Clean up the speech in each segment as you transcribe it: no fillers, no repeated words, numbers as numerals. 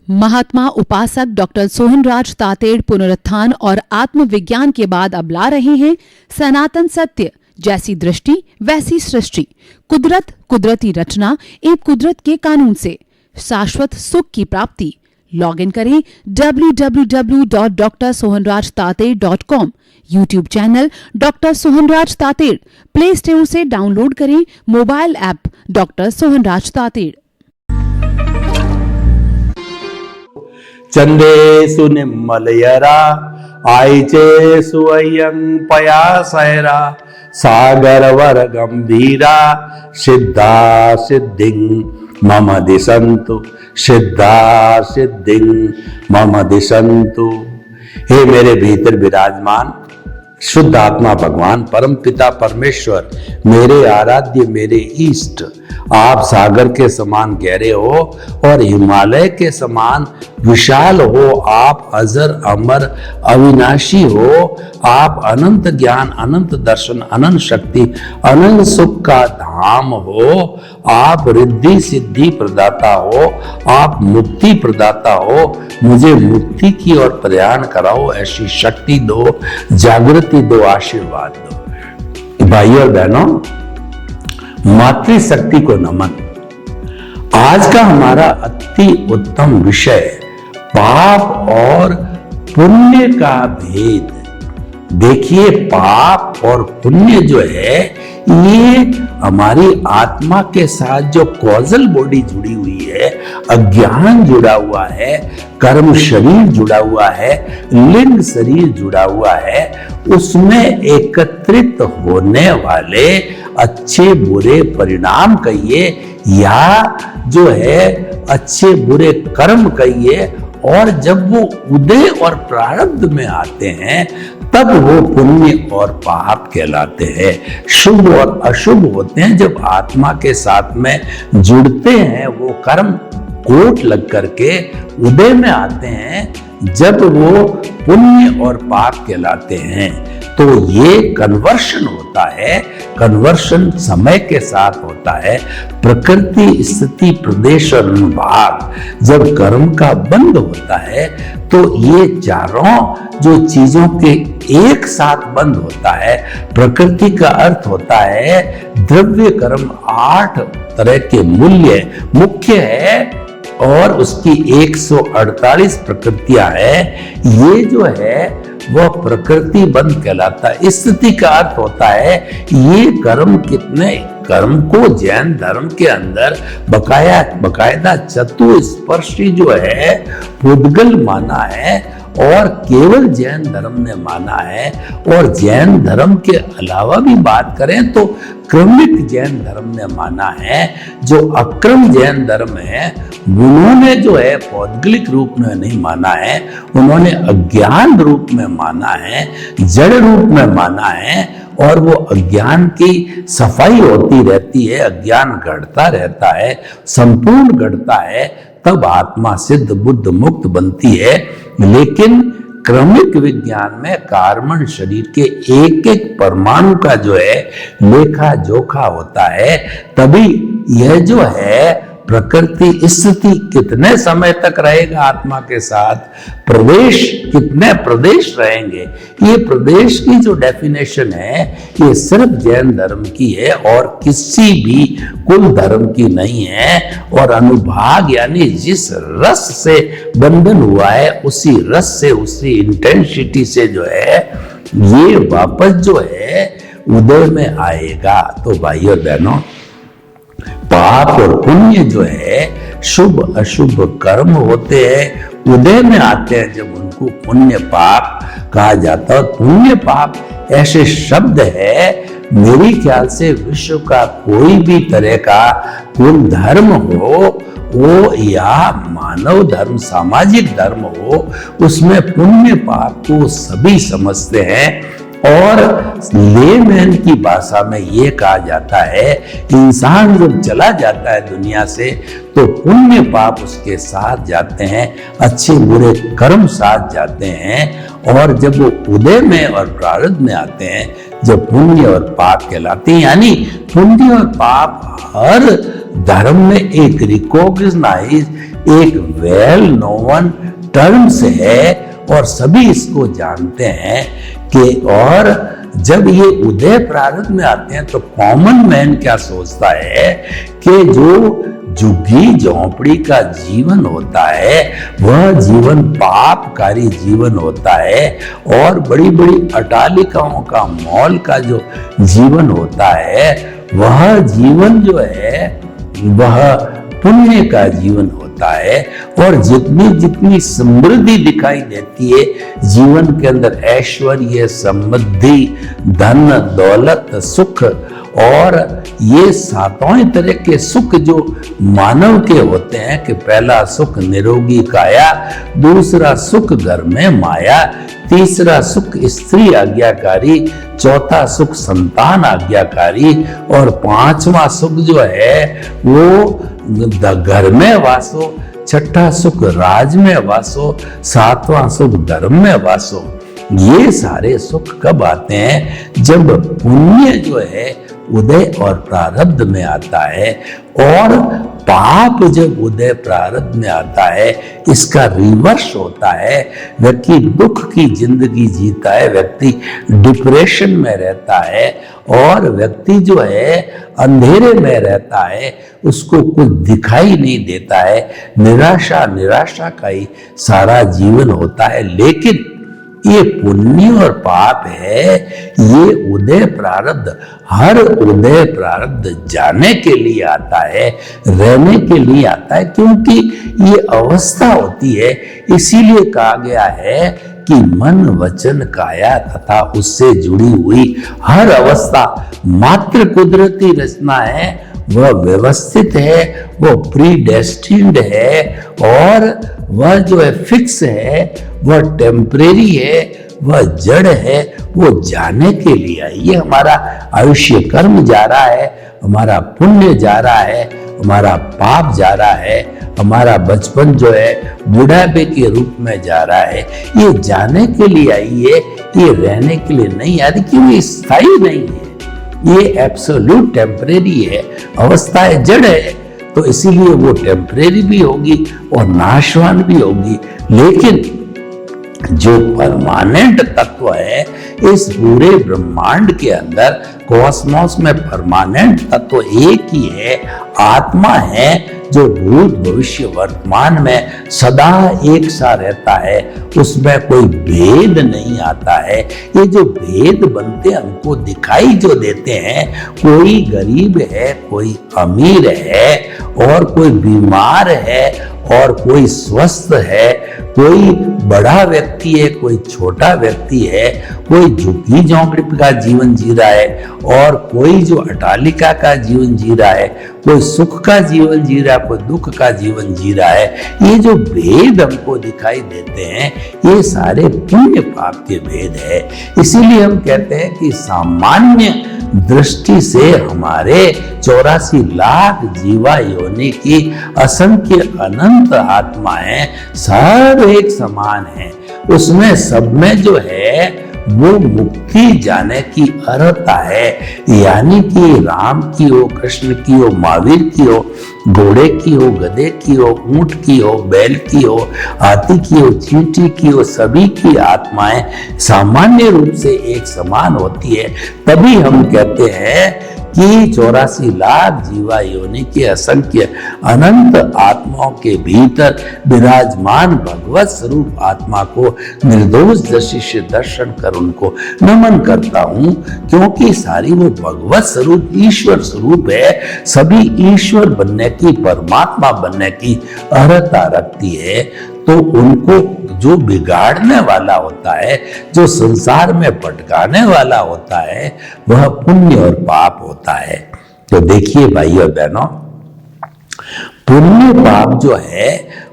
महात्मा उपासक डॉक्टर सोहनराज तातेड़ पुनरुत्थान और आत्मविज्ञान के बाद अब ला रहे हैं सनातन सत्य, जैसी दृष्टि वैसी सृष्टि, कुदरत, कुदरती रचना एवं कुदरत के कानून से शाश्वत सुख की प्राप्ति। लॉग इन करें www.drsohanrajtated.com, YouTube channel doctor Sohanraj Tated, play store से डाउनलोड करें mobile app doctor Sohanraj Tated. चंदेसु निम्मलयरा आयचेसु अयं पयासयरा सागरवर गंभीरा सिद्धा सिद्धिं मम दिशन्तु, सिद्धा सिद्धिं मम दिशन्तु। हे मेरे भीतर विराजमान शुद्ध आत्मा भगवान परम पिता परमेश्वर, मेरे आराध्य, मेरे इष्ट, आप सागर के समान गहरे हो और हिमालय के समान विशाल हो। आप अजर अमर अविनाशी हो। आप अनंत ज्ञान, अनंत दर्शन, अनंत शक्ति, अनंत सुख का धाम हो। आप रिद्धि सिद्धि प्रदाता हो। आप मुक्ति प्रदाता हो। मुझे मुक्ति की ओर प्रयाण कराओ, ऐसी शक्ति दो, जागृति दो, आशीर्वाद दो। भाइयों और बहनों, मातृशक्ति को नमन। आज का हमारा अति उत्तम विषय पाप और पुण्य का भेद। देखिए, पाप और पुण्य जो है ये हमारी आत्मा के साथ जो कॉजल बॉडी जुड़ी हुई है, अज्ञान जुड़ा हुआ है, कर्म शरीर जुड़ा हुआ है, लिंग शरीर जुड़ा हुआ है, उसमें एकत्रित होने वाले अच्छे बुरे परिणाम कहिए या जो है अच्छे बुरे कर्म कहिए, और जब वो उदय और प्रारब्ध में आते हैं तब वो पुण्य और पाप कहलाते हैं। शुभ और अशुभ होते हैं जब आत्मा के साथ में जुड़ते हैं, वो कर्म कोट लग करके उदय में आते हैं, जब वो पुण्य और पाप कहलाते हैं। तो ये कन्वर्शन होता है। कन्वर्शन समय के साथ होता है। प्रकृति, स्थिति, प्रदेश और अनुभाग जब कर्म का बंध होता है तो ये चारों जो चीजों के एक साथ बंद होता है। प्रकृति का अर्थ होता है द्रव्य कर्म, 8 तरह के मूल्य मुख्य है और उसकी 148 प्रकृतियां हैं। ये जो है वह प्रकृति बंध कहलाता है। स्थिति का अर्थ होता है ये कर्म कितने, कर्म को जैन धर्म के अंदर बकायदा चतुस्पर्शी जो है पुद्गल माना है और केवल जैन धर्म ने माना है। और जैन धर्म के अलावा भी बात करें तो क्रमिक जैन धर्म ने माना है। जो अक्रम जैन धर्म है उन्होंने जो है पौद्गलिक रूप में नहीं माना है, उन्होंने अज्ञान रूप में माना है, जड़ रूप में माना है। और वो अज्ञान की सफाई होती रहती है, अज्ञान घटता रहता है, संपूर्ण घटता है, तब आत्मा सिद्ध बुद्ध मुक्त बनती है। लेकिन क्रमिक विज्ञान में कार्बन शरीर के एक एक परमाणु का जो है लेखा जोखा होता है। तभी यह जो है प्रकृति स्थिति कितने समय तक रहेगा आत्मा के साथ, प्रदेश कितने प्रदेश रहेंगे, ये प्रदेश की जो डेफिनेशन है ये सिर्फ जैन धर्म की है और किसी भी कुल धर्म की नहीं है। और अनुभाग यानी जिस रस से बंधन हुआ है उसी रस से, उसी इंटेंसिटी से जो है ये वापस जो है उदय में आएगा। तो भाइयों और बहनों, पाप और पुण्य जो है शुभ अशुभ कर्म होते हैं, उदय में आते हैं जब उनको पुण्य पाप कहा जाता है। पुण्य पाप ऐसे शब्द है, मेरी ख्याल से विश्व का कोई भी तरह का कुल धर्म हो वो या मानव धर्म, सामाजिक धर्म हो, उसमें पुण्य पाप को सभी समझते हैं। और लेमैन की भाषा में ये कहा जाता है इंसान जब चला जाता है दुनिया से तो पुण्य पाप उसके साथ जाते हैं, अच्छे बुरे कर्म साथ जाते हैं। और जब वो उदय में और प्रारब्ध में आते हैं, जब पुण्य और पाप कहलाते हैं, यानी पुण्य और पाप हर धर्म में एक रिकॉग्नाइज एक वेल नोन टर्म्स है और सभी इसको जानते हैं कि और जब ये उदय प्रारब्ध में आते हैं तो कॉमन मैन क्या सोचता है कि जो झुग्गी झोंपड़ी का जीवन होता है वह जीवन पापकारी जीवन होता है और बड़ी बड़ी अटालिकाओं का मॉल का जो जीवन होता है वह जीवन जो है वह पुण्य का जीवन होता है। और जितनी जितनी समृद्धि दिखाई देती है जीवन के अंदर, ऐश्वर्य, समृद्धि, धन, दौलत, सुख, और ये सातों तरह के सुख जो मानव के होते हैं कि पहला सुख निरोगी काया, दूसरा सुख घर में माया, तीसरा सुख स्त्री आज्ञाकारी, चौथा सुख संतान आज्ञाकारी, और पांचवा सुख जो है वो घर में वासो, छठा सुख राज में वासो, सातवां सुख धर्म में वासो। ये सारे सुख कब आते हैं? जब पुण्य जो है उदय और प्रारब्ध में आता है, और पाप जब उदय प्रारब्ध में आता है इसका रिवर्स होता है। व्यक्ति दुख की जिंदगी जीता है, व्यक्ति डिप्रेशन में रहता है, और व्यक्ति जो है अंधेरे में रहता है, उसको कुछ दिखाई नहीं देता है, निराशा निराशा का ही सारा जीवन होता है। लेकिन ये पुण्य और पाप है, ये उदय प्रारब्ध, हर उदय प्रारब्ध जाने के लिए आता है, रहने के लिए आता है, क्योंकि ये अवस्था होती है। इसीलिए कहा गया है कि मन वचन काया तथा उससे जुड़ी हुई हर अवस्था मात्र कुदरती रचना है, वह व्यवस्थित है, वो प्रीडेस्टिन्ड है, और वह जो है फिक्स है, वह टेम्परेरी है, वह जड़ है, वो जाने के लिए है। ये हमारा आयुष्य कर्म जा रहा है, हमारा पुण्य जा रहा है, हमारा पाप जा रहा है, हमारा बचपन जो है बुढ़ापे के रूप में जा रहा है। ये जाने के लिए आई है, ये रहने के लिए नहीं आती, क्योंकि ये स्थायी नहीं है, ये एब्सोल्यूट टेम्परेरी है, अवस्थाएं जड़ है, तो इसीलिए वो टेम्परेरी भी होगी और नाशवान भी होगी। लेकिन जो परमानेंट तत्व है इस पूरे ब्रह्मांड के अंदर, कॉस्मोस में परमानेंट तत्व एक ही है, आत्मा है, जो भूत भविष्य वर्तमान में सदा एक सा रहता है, उसमें कोई भेद नहीं आता है। ये जो भेद बनते हमको दिखाई जो देते हैं, कोई गरीब है, कोई अमीर है, और कोई बीमार है, और कोई स्वस्थ है, कोई बड़ा व्यक्ति है, कोई छोटा व्यक्ति है, कोई झुग्गी झोंपड़ी का जीवन जी रहा है, और कोई जो अटालिका का जीवन जी रहा है, कोई सुख का जीवन जी रहा है, कोई दुख का जीवन जी रहा है। ये जो भेद हमको दिखाई देते हैं, ये सारे पुण्य पाप के भेद है। इसीलिए हम कहते हैं कि सामान्य दृष्टि से हमारे 84 लाख जीवा योनि की असंख्य अनंत आत्माएं सब एक समान है। उसमें सब में जो है वो मुक्ति जाने की अर्हता है, यानी कि राम की हो, कृष्ण की हो, महावीर की हो, घोड़े की हो, गधे की हो, ऊंट की हो, बैल की हो, हाथी की हो, चींटी की हो, सभी की आत्माएं सामान्य रूप से एक समान होती है। तभी हम कहते हैं कि 84 लाख जीवा योनि के असंख्य अनंत आत्माओं के भीतर विराजमान भगवत स्वरूप आत्मा को निर्दोष दृष्टि से दर्शन कर उनको नमन करता हूं, क्योंकि सारी वो भगवत स्वरूप ईश्वर स्वरूप है, सभी ईश्वर बनने की, परमात्मा बनने की अर्हता रखती है। तो उनको जो बिगाड़ने वाला होता है, जो संसार में भटकाने वाला होता है, वह पुण्य और पाप होता है। तो देखिए भाइयों और बहनों, पुण्य पाप जो है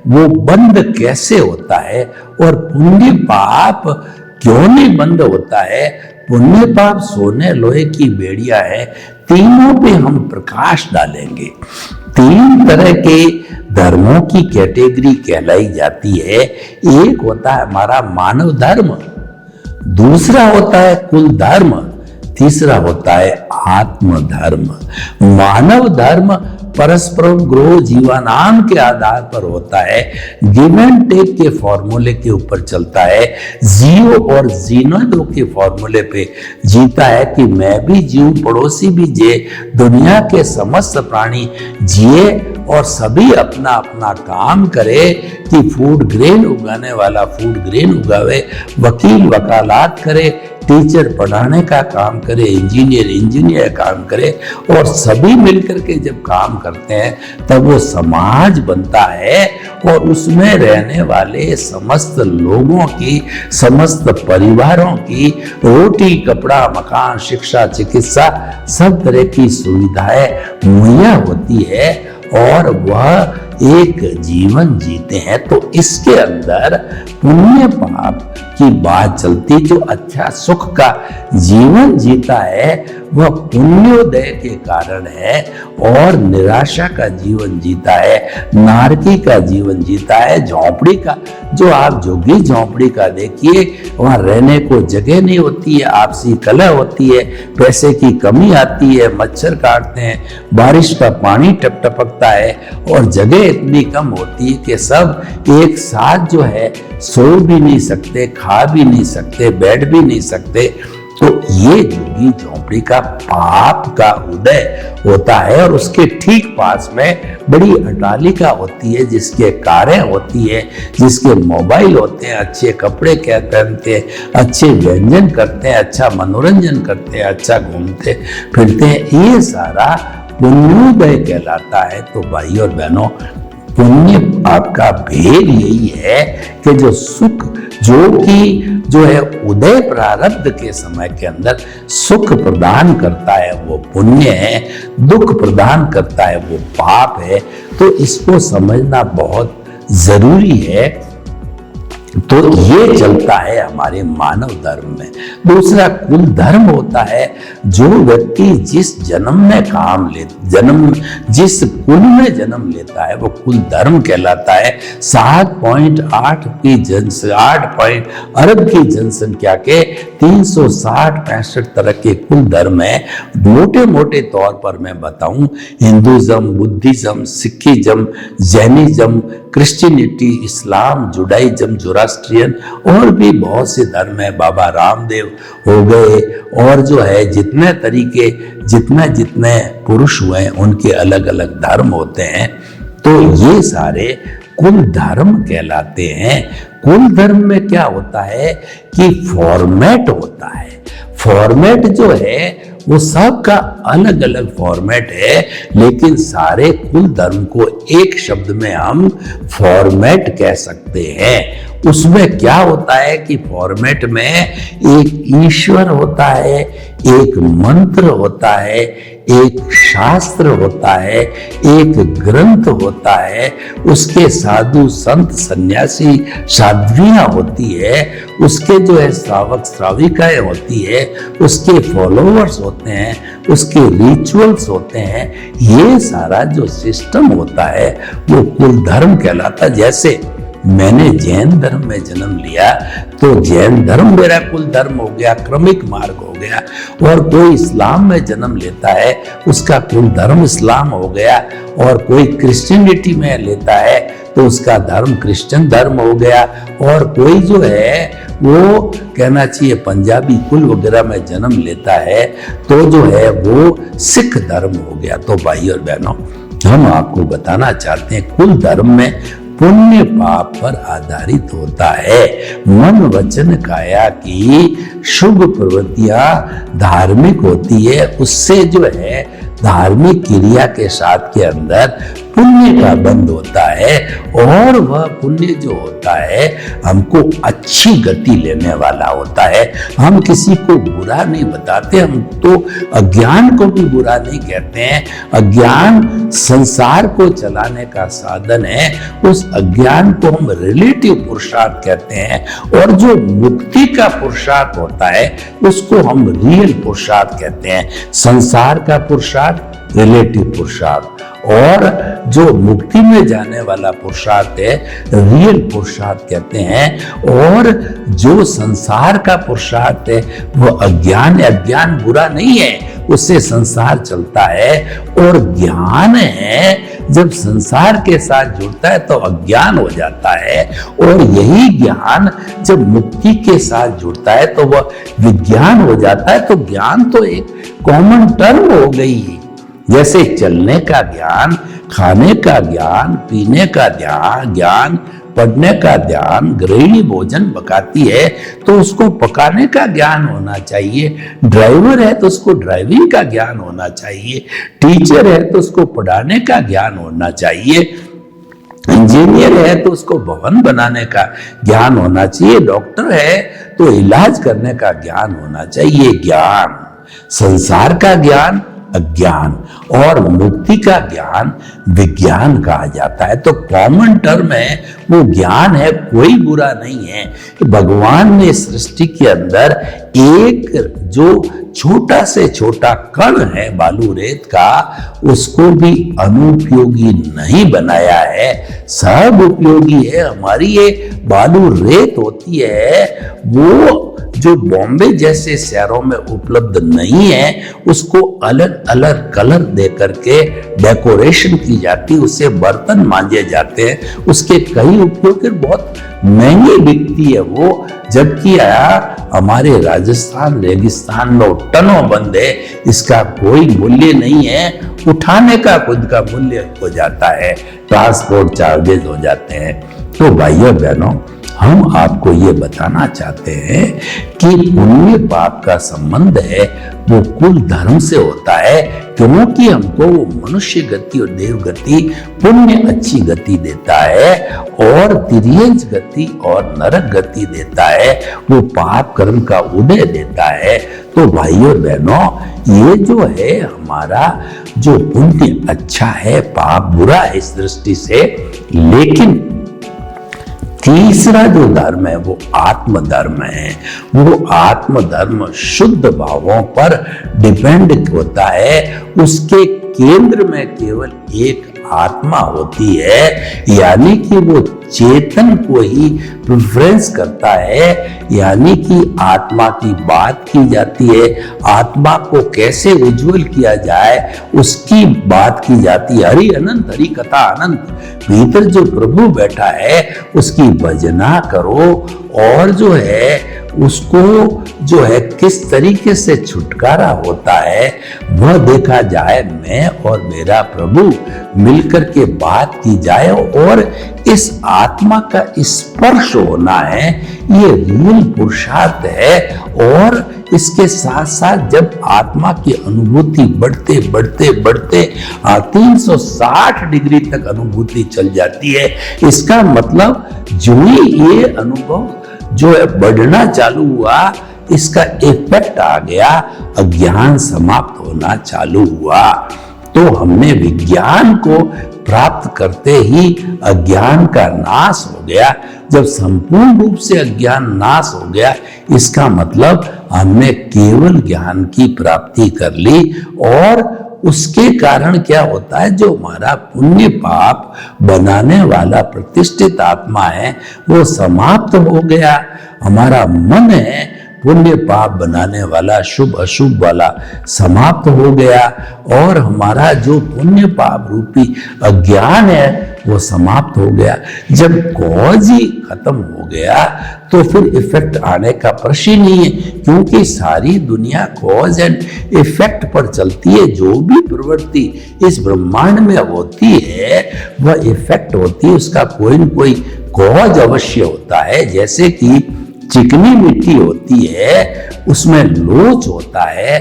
वो बंद कैसे होता है, और पुण्य पाप क्यों नहीं बंद होता है? पुण्य पाप सोने लोहे की बेड़िया है, तीनों पे हम प्रकाश डालेंगे। 3 तरह के धर्मों की कैटेगरी कहलाई जाती है। एक होता है हमारा मानव धर्म, दूसरा होता है कुल धर्म, तीसरा होता है आत्म धर्म। मानव धर्म परस्पर ग्रोह जीवानाम के आधार पर होता है, गिव एंड टेक के फॉर्मूले के ऊपर चलता है, जियो और जीना दो के फॉर्मूले पे जीता है कि मैं भी जीऊं, पड़ोसी भी जिए, दुनिया के समस्त प्राणी जिए और सभी अपना अपना काम करे कि फूड ग्रेन उगाने वाला फूड ग्रेन उगावे, वकील वकालत करे, टीचर पढ़ाने का काम करे, इंजीनियर इंजीनियर काम करे, और सभी मिलकर के जब काम करते हैं तब वो समाज बनता है और उसमें रहने वाले समस्त लोगों की, समस्त परिवारों की रोटी कपड़ा मकान शिक्षा चिकित्सा सब तरह की सुविधाएं मुहैया होती है और वह एक जीवन जीते हैं। तो इसके अंदर पुण्य पाप की बात चलती, जो अच्छा सुख का जीवन जीता है वह पुण्योदय के कारण है और निराशा का जीवन जीता है, नारकी का जीवन जीता है, झोंपड़ी का, जो आप झुग्गी झोंपड़ी का देखिए, वहां रहने को जगह नहीं होती है, आपसी कलह होती है, पैसे की कमी आती है, मच्छर काटते हैं, बारिश का पानी टपटपकता है और जगह इतनी कम होती है कि सब एक साथ जो है सो भी नहीं सकते, खा भी नहीं सकते, बैठ भी नहीं सकते। तो ये झुग्गी झोंपड़ी का पाप का उदय होता है और उसके ठीक पास में बड़ी अटालिका होती है, जिसके कारें होती है, जिसके मोबाइल होते हैं, अच्छे कपड़े क्या पहनते हैं, अच्छे व्यंजन करते हैं, अच्छा मनोरंजन करते हैं, अच्छा घूमते फिरते हैं, ये सारा पुण्योदय कहलाता है। तो भाई और बहनों, पुण्य पाप का भेद यही है कि जो सुख जो है उदय प्रारब्ध के समय के अंदर सुख प्रदान करता है वो पुण्य है, दुख प्रदान करता है वो पाप है। तो इसको समझना बहुत जरूरी है। तो ये चलता है हमारे मानव धर्म में। दूसरा कुल धर्म होता है, जो व्यक्ति जिस जन्म में जिस कुल में जन्म लेता है वो कुल धर्म कहलाता है। 7.8 अरब की जनसंख्या के 360-65 तरह के कुल धर्म है। मोटे मोटे तौर पर मैं बताऊं, Hinduism, Buddhism, Sikhism, Jainism, Christianity, इस्लाम, जुडाइज्म, जोरास्ट्रियन और भी बहुत से धर्म है, बाबा रामदेव हो गए, और जो है जितने तरीके जितने पुरुष हुए उनके अलग अलग धर्म होते हैं। तो ये सारे कुल धर्म कहलाते हैं। कुल धर्म में क्या होता है कि फॉर्मेट होता है। फॉर्मेट जो है वो सबका अलग अलग फॉर्मेट है, लेकिन सारे कुल धर्म को एक शब्द में हम फॉर्मेट कह सकते हैं। उसमें क्या होता है कि फॉर्मेट में एक ईश्वर होता है, एक मंत्र होता है, एक शास्त्र होता है, एक ग्रंथ होता है, उसके साधु संत सन्यासी साध्वियां होती है, उसके जो है श्रावक श्राविकाएं होती है, उसके फॉलोअर्स होते हैं, उसके रिचुअल्स होते हैं। ये सारा जो सिस्टम होता है वो कुल धर्म कहलाता है। जैसे मैंने जैन धर्म में जन्म लिया तो जैन धर्म मेरा कुल धर्म हो गया, क्रमिक मार्ग हो गया। और कोई इस्लाम में जन्म लेता है उसका कुल धर्म इस्लाम हो गया, और कोई क्रिश्चियनिटी में लेता है तो उसका धर्म क्रिश्चियन धर्म हो गया, और कोई जो है वो कहना चाहिए पंजाबी कुल वगैरह में जन्म लेता है तो जो है वो सिख धर्म हो गया। तो भाई और बहनों, हम आपको बताना चाहते हैं कुल धर्म में पुण्य पाप पर आधारित होता है। मन वचन काया की शुभ प्रवृत्तियां धार्मिक होती है, उससे जो है धार्मिक क्रिया के साथ के अंदर पुण्य का बंध होता है, और वह पुण्य जो होता है हमको अच्छी गति लेने वाला होता है। हम किसी को बुरा नहीं बताते, हम तो अज्ञान को भी बुरा नहीं कहते हैं। अज्ञान संसार को चलाने का साधन है, उस अज्ञान को हम रिलेटिव पुरुषार्थ कहते हैं, और जो मुक्ति का पुरुषार्थ होता है उसको हम रियल पुरुषार्थ कहते हैं। संसार का पुरुषार्थ रिलेटिव पुरुषार्थ, और जो मुक्ति में जाने वाला पुरुषार्थ है रियल पुरुषार्थ कहते हैं। और जो संसार का पुरुषार्थ है वो अज्ञान है। अज्ञान बुरा नहीं है, उससे संसार चलता है। और ज्ञान है, जब संसार के साथ जुड़ता है तो अज्ञान हो जाता है, और यही ज्ञान जब मुक्ति के साथ जुड़ता है तो वह विज्ञान हो जाता है। तो ज्ञान तो एक कॉमन टर्म हो गई, जैसे चलने का ज्ञान, खाने का ज्ञान, पीने का ज्ञान, पढ़ने का ज्ञान। गृहिणी भोजन पकाती है तो उसको पकाने का ज्ञान होना चाहिए। ड्राइवर है तो उसको ड्राइविंग का ज्ञान होना चाहिए। टीचर है तो उसको पढ़ाने का ज्ञान होना चाहिए। इंजीनियर है तो उसको भवन बनाने का ज्ञान होना चाहिए। डॉक्टर है तो इलाज करने का ज्ञान होना चाहिए। ज्ञान, संसार का ज्ञान अज्ञान, और मुक्ति का ज्ञान विज्ञान कहा जाता है। तो कॉमन टर्म है, वो ज्ञान है, कोई बुरा नहीं है। भगवान ने सृष्टि के अंदर एक जो छोटा से छोटा कण है बालू रेत का, उसको भी अनुपयोगी नहीं बनाया है, सब उपयोगी है। हमारी ये बालू रेत होती है, वो जो बॉम्बे जैसे शहरों में उपलब्ध नहीं है, उसको अलग अलग कलर दे करके डेकोरेशन की जाती है, उससे बर्तन मांजे जाते हैं, उसके कई उपयोग, बहुत महंगी बिकती है वो। जबकि हमारे राजस्थान रेगिस्तान में टनों बंद है, इसका कोई मूल्य नहीं है, उठाने का खुद का मूल्य हो जाता है, ट्रांसपोर्ट चार्जेस हो जाते हैं। तो भाइयों बहनों, हम आपको ये बताना चाहते हैं कि पुण्य पाप का संबंध है वो कुल धर्म से होता है, क्योंकि हमको वो मनुष्य गति और देव गति, पुण्य अच्छी गति देता है, और तिर्यंच गति और नरक गति देता है, वो पाप कर्म का उदय देता है। तो भाइयों बहनों, ये जो है हमारा जो पुण्य अच्छा है, पाप बुरा है इस दृष्टि से। लेकिन तीसरा जो धर्म है वो आत्म धर्म है। वो आत्म धर्म शुद्ध भावों पर डिपेंड होता है। उसके केंद्र में केवल एक आत्मा होती है, यानी कि वो चेतन को ही प्रेफरेंस करता है, यानी कि आत्मा की बात की जाती है, आत्मा को कैसे उज्जवल किया जाए उसकी बात की जाती है। हरि अनंत, हरि कथा अनंत, भीतर जो प्रभु बैठा है उसकी भजना करो, और जो है उसको जो है किस तरीके से छुटकारा होता है वह देखा जाए। मैं और मेरा प्रभु मिलकर के बात की जाए, और इस आत्मा का स्पर्श होना है, ये रियल पुरुषार्थ है। और इसके साथ साथ जब आत्मा की अनुभूति बढ़ते बढ़ते बढ़ते 360 डिग्री तक अनुभूति चल जाती है, इसका मतलब जो ही ये अनुभव जो है बढ़ना चालू हुआ, इसका इफेक्ट आ गया, अज्ञान समाप्त होना चालू हुआ। तो हमने विज्ञान को प्राप्त करते ही अज्ञान का नाश हो गया। जब संपूर्ण रूप से अज्ञान नाश हो गया, इसका मतलब हमने केवल ज्ञान की प्राप्ति कर ली, और उसके कारण क्या होता है, जो हमारा पुण्य पाप बनाने वाला प्रतिष्ठित आत्मा है वो समाप्त हो गया। हमारा मन है पुण्य पाप बनाने वाला, शुभ अशुभ वाला समाप्त हो गया, और हमारा जो पुण्य पाप रूपी अज्ञान है वो समाप्त हो गया। जब कॉज ही खत्म हो गया तो फिर इफेक्ट आने का प्रश्न ही नहीं है, क्योंकि सारी दुनिया कॉज एंड इफेक्ट पर चलती है। जो भी प्रवृत्ति इस ब्रह्मांड में होती है वह इफेक्ट होती है, उसका कोई न कोई कॉज अवश्य होता है। जैसे कि चिकनी मिट्टी होती है, उसमें लोच होता है,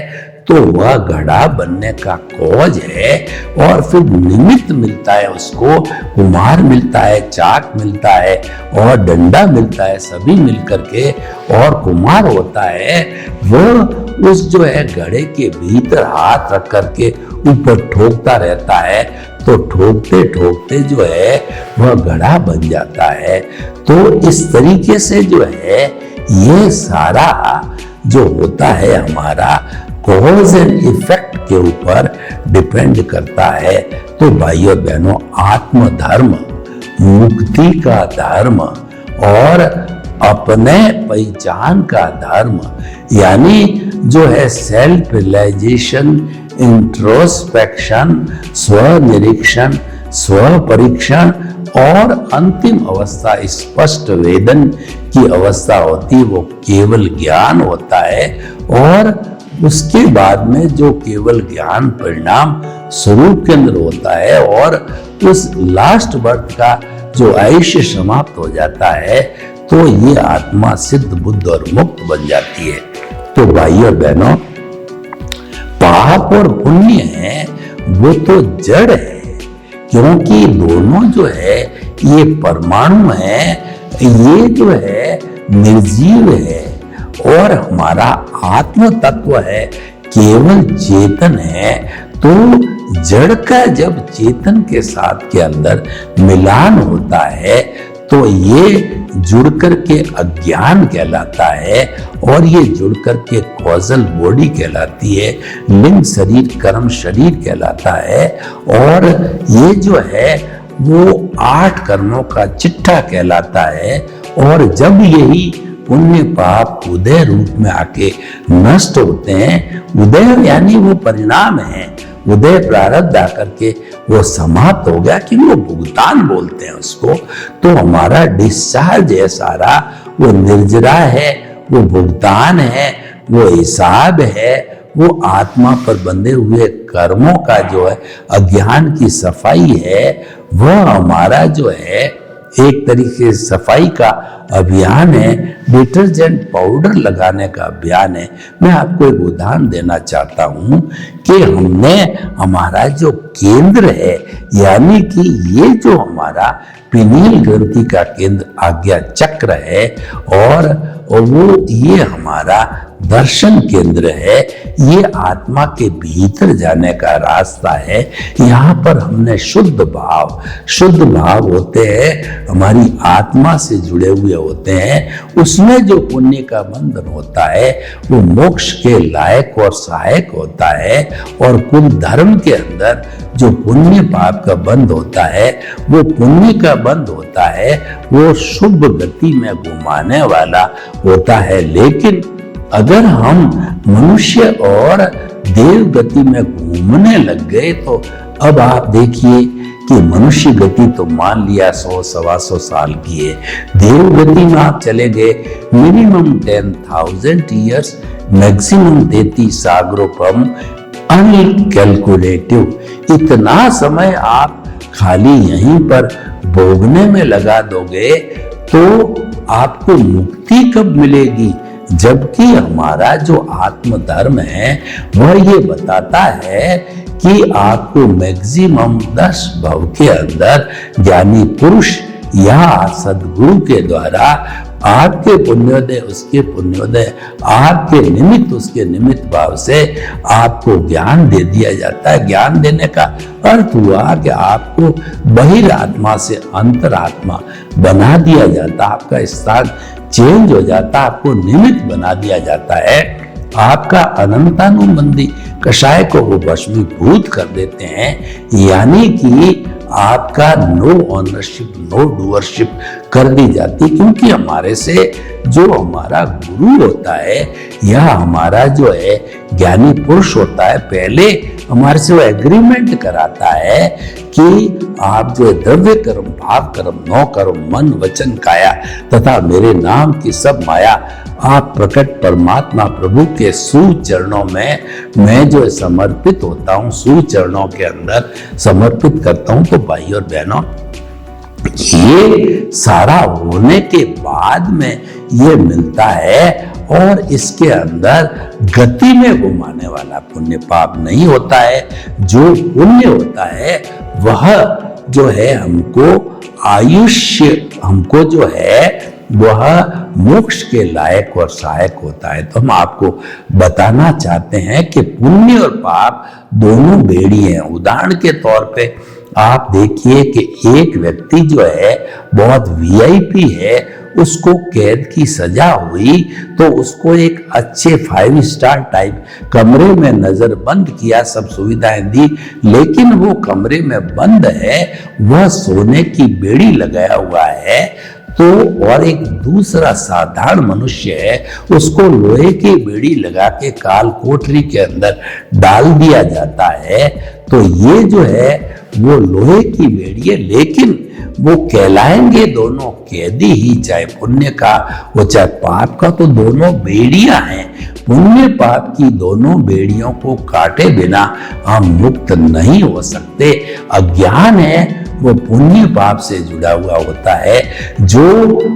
तो वह घड़ा बनने का कॉज है, और फिर निमित्त मिलता है उसको, कुम्हार मिलता है, चाक मिलता है और डंडा मिलता है, सभी मिलकर के, और कुम्हार होता है वह उस जो है घड़े के भीतर हाथ रख करके ऊपर ठोकता रहता है, तो ठोकते ठोकते जो है वह घड़ा बन जाता है। तो इस तरीके से जो है ये सारा जो होता है हमारा कॉज एंड इफेक्ट के ऊपर डिपेंड करता है। तो भाइयों बहनों, आत्म धर्म मुक्ति का धर्म और अपने पहचान का धर्म, यानी जो है सेल्फ रियलाइजेशन, इंट्रोस्पेक्शन, स्व निरीक्षण, स्व परीक्षण और अंतिम अवस्था स्पष्ट वेदन की अवस्था होती है, वो केवल ज्ञान होता है। और उसके बाद में जो केवल ज्ञान परिणाम स्वरूप के अंदर होता है और उस लास्ट बर्थ का जो आयुष्य समाप्त हो जाता है, तो ये आत्मा सिद्ध, बुद्ध और मुक्त बन जाती है। तो भाई और बहनों, पाप और पुण्य है वो तो जड़ है, क्योंकि दोनों जो है ये परमाणु है, ये जो है निर्जीव है और हमारा आत्म तत्व है केवल चेतन है। तो जड़ का जब चेतन के साथ के अंदर मिलान होता है तो ये जुड़ करके अज्ञान कहलाता है और ये जुड़ करके कॉजल बॉडी कहलाती है, लिंग शरीर कर्म शरीर कहलाता है। और ये जो है वो 8 कर्मों का चिट्ठा कहलाता है। और जब यही पुण्य पाप उदय रूप में आके नष्ट होते हैं, उदय यानी वो परिणाम है, उदय प्रारब्ध आकर के वो समाप्त हो गया कि वो भुगतान बोलते हैं उसको। तो हमारा डिस्चार्ज है सारा, वो निर्जरा है, वो भुगतान है, वो हिसाब है, वो आत्मा पर बंधे हुए कर्मों का जो है अज्ञान की सफाई है, वह हमारा जो है एक तरीके से सफाई का अभियान है, डिटर्जेंट पाउडर लगाने का अभियान है। मैं आपको एक उदाहरण देना चाहता हूं कि हमने हमारा जो केंद्र है, यानी कि ये जो हमारा पिनील ग्रंथि का केंद्र आज्ञा चक्र है और वो ये हमारा दर्शन केंद्र है, ये आत्मा के भीतर जाने का रास्ता है। यहाँ पर हमने शुद्ध भाव होते हैं, हमारी आत्मा से जुड़े हुए होते हैं। उसमें जो पुण्य का बंधन होता है वो मोक्ष के लायक और सहायक होता है। और कुल धर्म के अंदर जो पुण्य पाप का बंध होता है, वो पुण्य का बंध होता है, वो शुभ गति में घुमाने वाला होता है। लेकिन अगर हम मनुष्य और देव गति में घूमने लग गए तो अब आप देखिए कि मनुष्य गति तो मान लिया 100-125 साल की है, देव गति में आप चले गए मिनिमम 10,000 ईयर्स, मैक्सिमम 33 सागरोपम, अनकैलकुलेटिव। इतना समय आप खाली यहीं पर भोगने में लगा दोगे तो आपको मुक्ति कब मिलेगी? जबकि हमारा जो आत्म धर्म है वह ये बताता है कि आपको मैक्सिमम 10 भव के अंदर ज्ञानी पुरुष या सदगुरु के द्वारा आपके पुण्योदय उसके पुण्योदय, आपके निमित्त उसके निमित्त भाव से आपको ज्ञान दे दिया जाता है। ज्ञान देने का अर्थ हुआ कि आपको बहिरात्मा से अंतरात्मा बना दिया जाता, आपका स्थान चेंज हो जाता, आपको निमित्त बना दिया जाता है। आपका अनंतानुबंधी कषाय को वो भस्मीभूत कर देते हैं, यानी कि आपका नो ऑनरशिप नो डूअरशिप कर दी जाती। क्योंकि हमारे से जो हमारा गुरु होता है या हमारा जो है ज्ञानी पुरुष होता है, पहले हमारे से वो एग्रीमेंट कराता है कि आप जो द्रव्य कर्म, भाव कर्म, नौ कर्म, मन वचन काया तथा मेरे नाम की सब माया आप प्रकट परमात्मा प्रभु के सुचरणों में मैं जो समर्पित होता हूँ, सुचरणों के अंदर समर्पित करता हूँ। तो भाई और बहनों, ये सारा होने के बाद में ये मिलता है और इसके अंदर गति में घुमाने वाला पुण्य पाप नहीं होता है। जो पुण्य होता है वह जो है हमको आयुष्य, हमको जो है वह मोक्ष के लायक और सहायक होता है। तो हम आपको बताना चाहते हैं कि पुण्य और पाप दोनों बेड़ी हैं। उदाहरण के तौर पे आप देखिए कि एक व्यक्ति जो है बहुत वीआईपी है, उसको कैद की सजा हुई तो उसको एक अच्छे 5 स्टार टाइप कमरे में नजर बंद किया, सब सुविधाएं दी, लेकिन वो कमरे में बंद है, वह सोने की बेड़ी लगाया हुआ है। तो और एक दूसरा साधारण मनुष्य है, उसको लोहे की बेड़ी लगा के काल कोठरी के अंदर डाल दिया जाता है। तो ये जो है वो लोहे की बेड़ी है, लेकिन वो कहलाएंगे दोनों कैदी ही, चाहे पुण्य का वो चाहे पाप का, तो दोनों बेड़ियां हैं। पुण्य पाप की दोनों बेड़ियों को काटे बिना हम मुक्त नहीं हो सकते। अज्ञान है वो पुण्य पाप से जुड़ा हुआ होता है। जो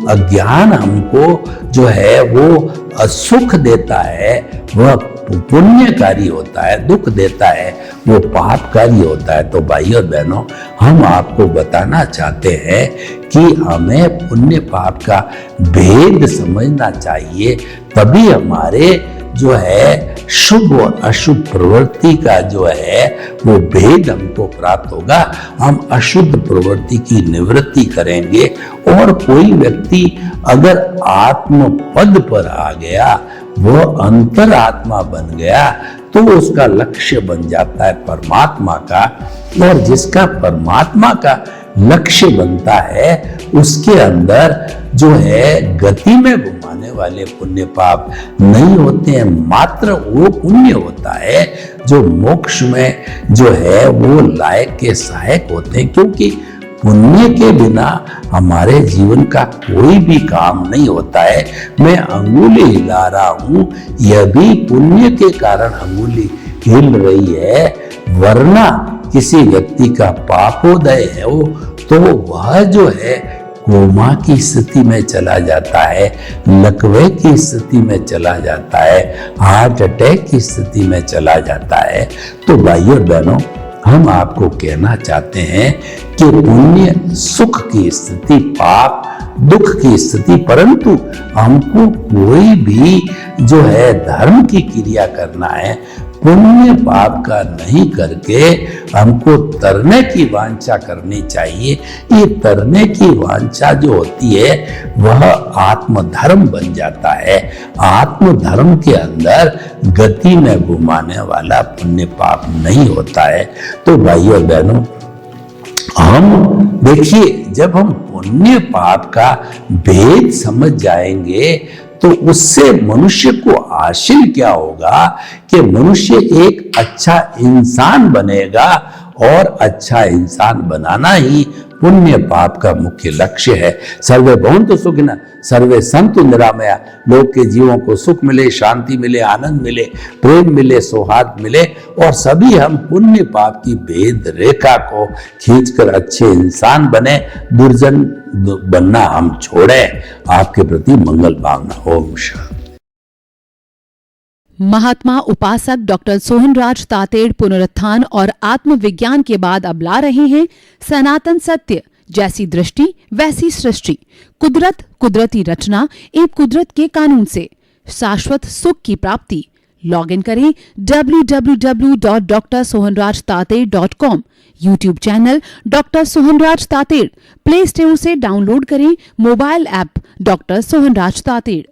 अज्ञान हमको जो है वो सुख देता है वह पुण्यकारी होता है, दुख देता है वो पापकारी होता है। तो भाइयों और बहनों, हम आपको बताना चाहते हैं कि हमें पुण्य पाप का भेद समझना चाहिए, तभी हमारे जो है शुभ और अशुभ प्रवृत्ति का जो है वो भेद हमको प्राप्त होगा। हम अशुद्ध प्रवृत्ति की निवृत्ति करेंगे। और कोई व्यक्ति अगर आत्म पद पर आ गया, वह अंतरात्मा बन गया, तो उसका लक्ष्य बन जाता है परमात्मा का। और जिसका परमात्मा का लक्ष्य बनता है उसके अंदर जो है गति में घुमाने वाले पुण्य पाप नहीं होते हैं, मात्र वो पुण्य होता है जो मोक्ष में जो है वो लायक के सहायक होते हैं। क्योंकि पुण्य के बिना हमारे जीवन का कोई भी काम नहीं होता है। मैं अंगुली हिला रहा हूं, यह भी पुण्य के कारण अंगुली हिल रही है, वरना किसी व्यक्ति का पापोदय है वो, तो वह जो है कोमा की स्थिति में चला जाता है, लकवे की स्थिति में चला जाता है, हार्ट अटैक की स्थिति में चला जाता है। तो भाइयों और बहनों, हम आपको कहना चाहते हैं कि पुण्य सुख की स्थिति, पाप दुख की स्थिति, परंतु हमको कोई भी जो है धर्म की क्रिया करना है, पुण्य पाप का नहीं करके हमको तरने की वांछा करनी चाहिए। ये तरने की वांछा जो होती है वह आत्मधर्म बन जाता है। आत्मधर्म के अंदर गति में घुमाने वाला पुण्य पाप नहीं होता है। तो भाइयों और बहनों, हम देखिए, जब हम पुण्य पाप का भेद समझ जाएंगे तो उससे मनुष्य को हासिल क्या होगा कि मनुष्य एक अच्छा इंसान बनेगा, और अच्छा इंसान बनाना ही पुण्य पाप का मुख्य लक्ष्य है। सर्वे भवन्तु सुखिनः, सर्वे सन्तु निरामया। लोग के जीवों को सुख मिले, शांति मिले, आनंद मिले, प्रेम मिले, सौहार्द मिले, और सभी हम पुण्य पाप की भेद रेखा को खींचकर अच्छे इंसान बने, दुर्जन बनना हम छोड़े। आपके प्रति मंगल भावना। ओम शांति। महात्मा उपासक डॉक्टर सोहनराज तातेड़ पुनरुत्थान और आत्मविज्ञान के बाद अब ला रहे हैं सनातन सत्य, जैसी दृष्टि वैसी सृष्टि, कुदरत, कुदरती रचना एवं कुदरत के कानून से शाश्वत सुख की प्राप्ति। लॉग इन करें www.drsohanrajtated.com। YouTube channel doctor Sohanraj Tated, play store से डाउनलोड करें mobile app doctor Sohanraj Tated.